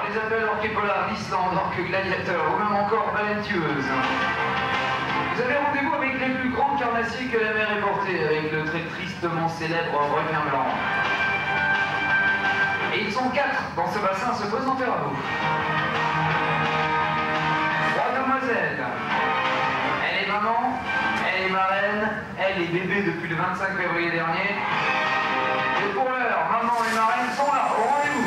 les appelle orquépolars d'Islande, orques gladiateurs ou même encore baleines tueuses. Vous avez rendez-vous avec les plus grands carnassiers que la mer ait portés, avec le très tristement célèbre requin blanc. Et ils sont 4 dans ce bassin à se présenter à vous. 3 demoiselles. Elle est maman, elle est marraine, elle est bébé depuis le 25 février dernier. Et pour l'heure, maman et marraine sont là, au rendez-vous.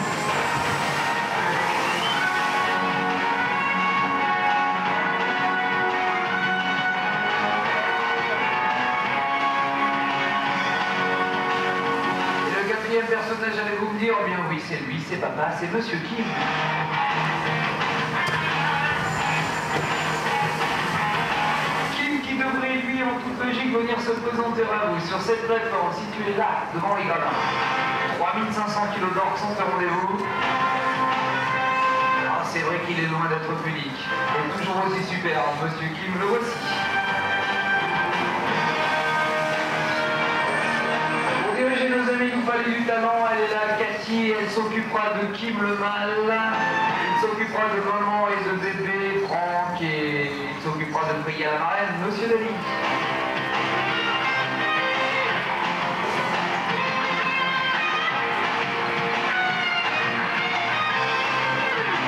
Quatrième personnage, allez-vous me dire? Eh bien oui, c'est lui, c'est papa, c'est Monsieur Kim. Kim qui devrait, lui, en toute logique, venir se présenter à vous sur cette plateforme située là, devant les gradins. 3500 kilos d'or sont au rendez-vous. Ah, c'est vrai qu'il est loin d'être pudique. Et toujours aussi superbe, Monsieur Kim, le voici. Nos amis du Palais du Talent, elle est là, Cathy, elle s'occupera de Kim le mâle, il s'occupera de maman et de bébé, Franck, et il s'occupera de prier à la marraine, Monsieur Dali.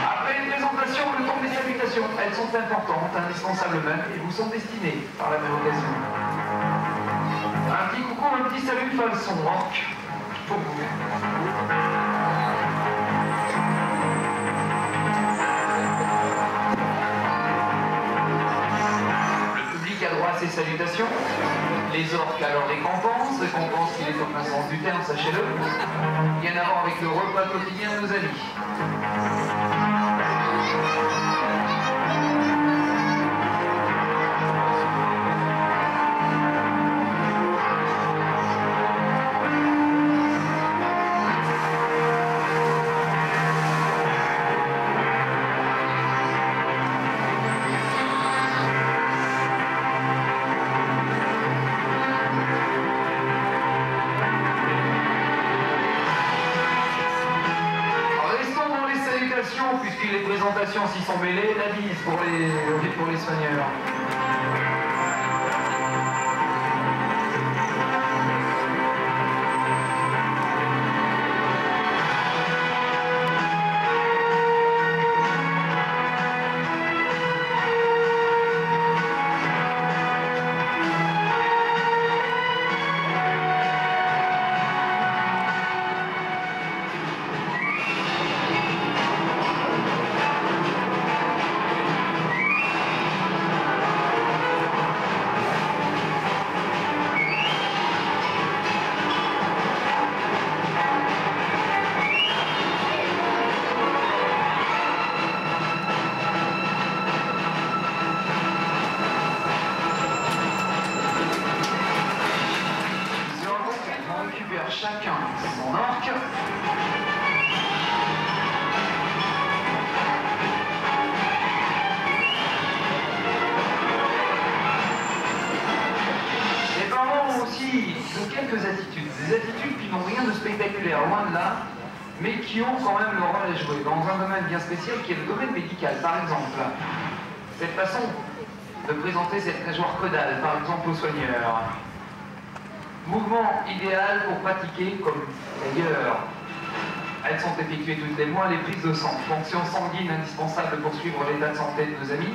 Après les présentations, le temps des salutations, elles sont importantes, indispensables même, et vous sont destinées par la même occasion. Un petit coucou, un petit salut falson, orque, pour vous. Le public a droit à ses salutations. Les orques à leur récompense qu'il est au plein sens du terme, sachez-le. Rien à voir avec le repas quotidien de nos amis. Puisque les présentations s'y sont mêlées, la bise pour les soigneurs. Chacun son orque. Les parents ont aussi quelques attitudes, des attitudes qui n'ont rien de spectaculaire, loin de là, mais qui ont quand même leur rôle à jouer dans un domaine bien spécial qui est le domaine médical. Par exemple, cette façon de présenter cette nageoire caudale, par exemple aux soigneurs. Mouvement idéal pour pratiquer, comme d'ailleurs elles sont effectuées toutes les mois, les prises de sang. Fonction sanguine indispensable pour suivre l'état de santé de nos amis.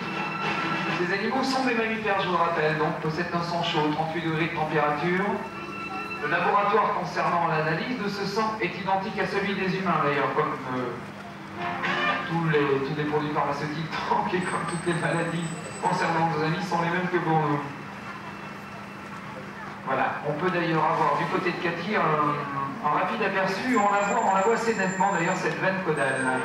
Ces animaux sont des mammifères, je vous le rappelle, donc possèdent un sang chaud, 38 degrés de température. Le laboratoire concernant l'analyse de ce sang est identique à celui des humains, d'ailleurs, comme tous les produits pharmaceutiques, et comme toutes les maladies concernant nos amis sont les mêmes que pour nous. Voilà, on peut d'ailleurs avoir du côté de Cathy un rapide aperçu, on la voit assez nettement d'ailleurs cette veine caudale.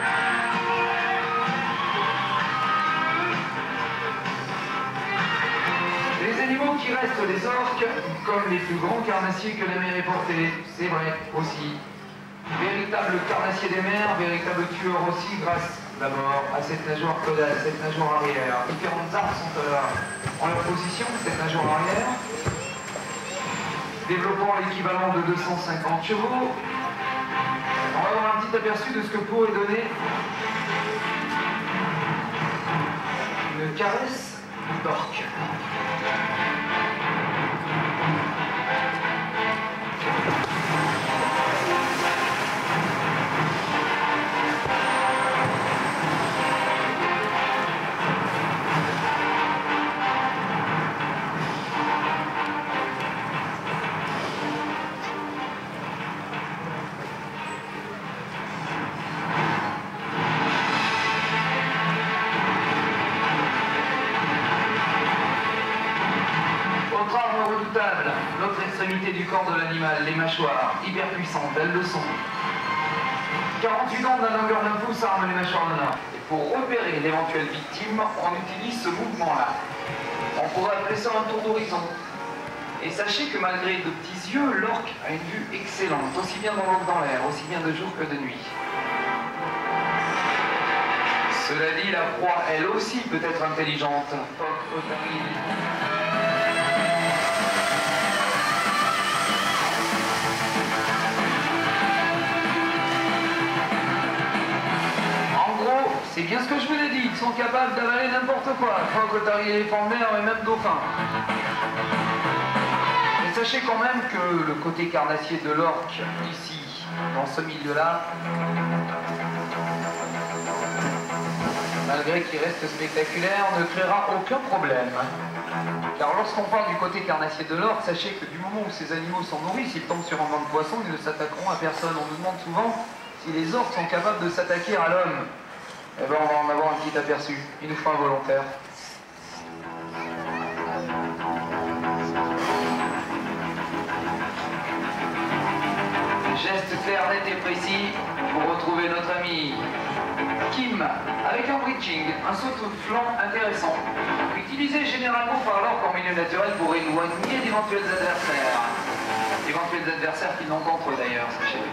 Les animaux qui restent les orques, comme les plus grands carnassiers que la mer ait portés, c'est vrai aussi. Véritable carnassier des mers, véritable tueur aussi grâce d'abord à cette nageoire caudale, cette nageoire arrière. Différentes armes sont en leur position, cette nageoire arrière. Développant l'équivalent de 250 chevaux. On va avoir un petit aperçu de ce que pourrait donner une caresse d'orque. Autre arme redoutable, l'autre extrémité du corps de l'animal, les mâchoires, hyper puissantes, elles le sont. 48 ans de la longueur d'un pouce arment les mâchoires de l'homme. Et pour repérer l'éventuelle victime, on utilise ce mouvement-là. On pourrait appeler ça un tour d'horizon. Et sachez que malgré de petits yeux, l'orque a une vue excellente, aussi bien dans l'eau que dans l'air, aussi bien de jour que de nuit. Cela dit, la proie, elle aussi, peut être intelligente. Phoque, otarine. C'est bien ce que je vous ai dit, ils sont capables d'avaler n'importe quoi, phoque, otaries, éléphants de mer et même dauphins. Mais sachez quand même que le côté carnassier de l'orque, ici, dans ce milieu-là, malgré qu'il reste spectaculaire, ne créera aucun problème. Car lorsqu'on parle du côté carnassier de l'orque, sachez que du moment où ces animaux sont nourris, s'ils tombent sur un banc de poissons, ils ne s'attaqueront à personne. On nous demande souvent si les orques sont capables de s'attaquer à l'homme. Eh bien, on va en avoir un petit aperçu. Il nous faut un volontaire. Geste clair, net et précis pour retrouver notre ami Kim, avec un breaching, un saut de flanc intéressant, utilisé généralement par l'orque en milieu naturel pour éloigner d'éventuels adversaires. D'éventuels adversaires qui n'ont contre eux d'ailleurs, sachez-le.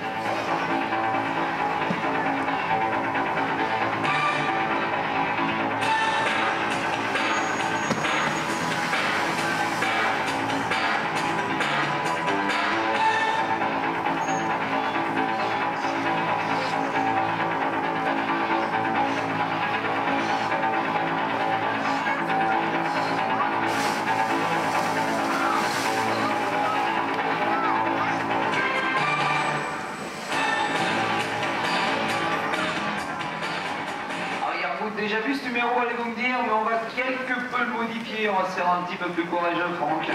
Déjà vu ce numéro, allez-vous me dire, mais on va quelque peu le modifier, on va se faire un petit peu plus courageux, Franck.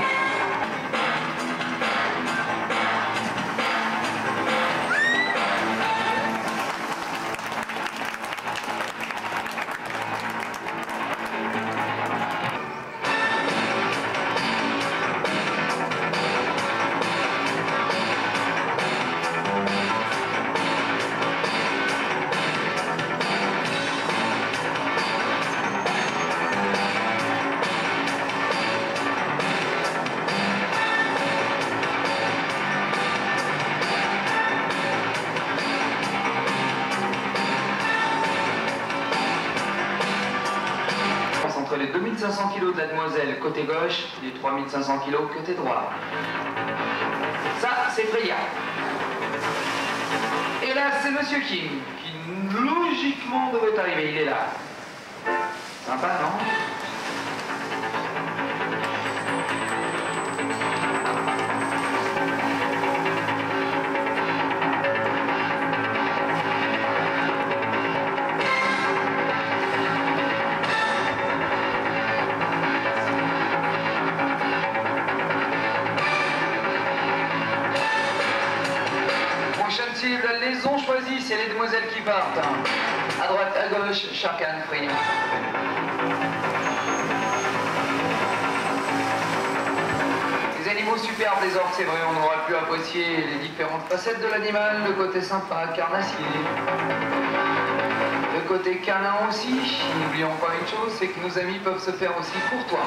Entre les 2500 kg de la demoiselle côté gauche et les 3500 kg côté droit. Ça, c'est Freya. Et là, c'est Monsieur Kim, qui logiquement devait arriver. Il est là. Sympa, non ? Les ont choisis, c'est les demoiselles qui partent. À droite, à gauche, chacun Freya. Des animaux superbes, les orques, c'est vrai, on aura pu apprécier les différentes facettes de l'animal, le côté sympa, carnassier. Le côté canin aussi. N'oublions pas une chose, c'est que nos amis peuvent se faire aussi courtois.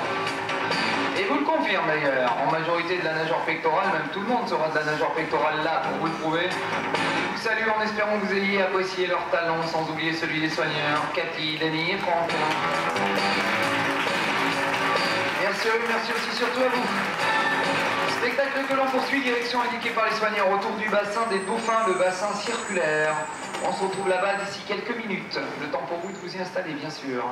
Et vous le confirme d'ailleurs, en majorité de la nageoire pectorale, même tout le monde sera de la nageoire pectorale là pour vous le prouver. Je vous salue en espérant que vous ayez apprécié leur talent, sans oublier celui des soigneurs, Cathy, Denis et Franck. Merci à eux, merci aussi surtout à vous. Spectacle que l'on poursuit, direction indiquée par les soignants, autour du bassin des Dauphins, le bassin circulaire. On se retrouve là-bas d'ici quelques minutes. Le temps pour vous de vous y installer, bien sûr.